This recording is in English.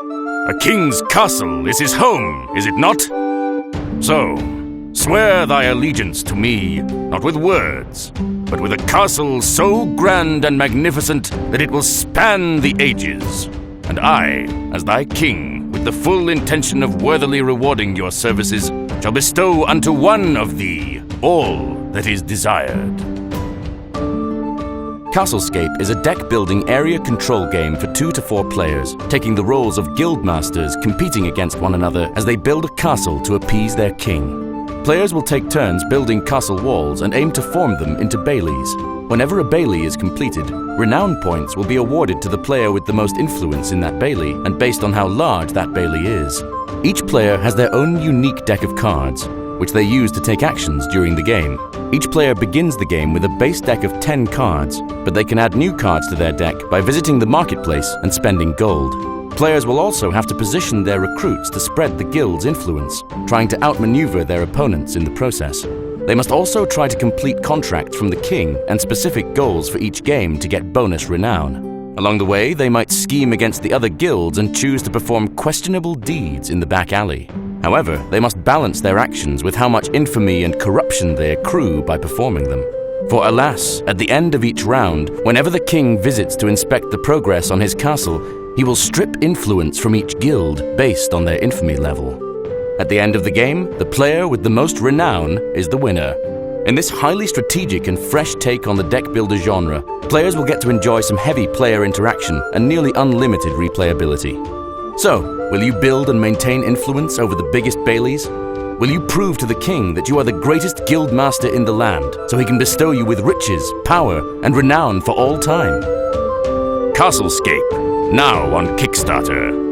A king's castle is his home, is it not? So, swear thy allegiance to me, not with words, but with a castle so grand and magnificent that it will span the ages. And I, as thy king, with the full intention of worthily rewarding your services, shall bestow unto one of thee all that is desired. CastleScape is a deck-building area control game for 2 to 4 players, taking the roles of guild masters competing against one another as they build a castle to appease their king. Players will take turns building castle walls and aim to form them into baileys. Whenever a bailey is completed, renown points will be awarded to the player with the most influence in that bailey, and based on how large that bailey is. Each player has their own unique deck of cards, which they use to take actions during the game. Each player begins the game with a base deck of 10 cards, but they can add new cards to their deck by visiting the marketplace and spending gold. Players will also have to position their recruits to spread the guild's influence, trying to outmaneuver their opponents in the process. They must also try to complete contracts from the king and specific goals for each game to get bonus renown. Along the way, they might scheme against the other guilds and choose to perform questionable deeds in the back alley. However, they must balance their actions with how much infamy and corruption they accrue by performing them. For alas, at the end of each round, whenever the king visits to inspect the progress on his castle, he will strip influence from each guild based on their infamy level. At the end of the game, the player with the most renown is the winner. In this highly strategic and fresh take on the deck builder genre, players will get to enjoy some heavy player interaction and nearly unlimited replayability. So, will you build and maintain influence over the biggest baileys? Will you prove to the king that you are the greatest guild master in the land, so he can bestow you with riches, power, and renown for all time? CastleScape, now on Kickstarter.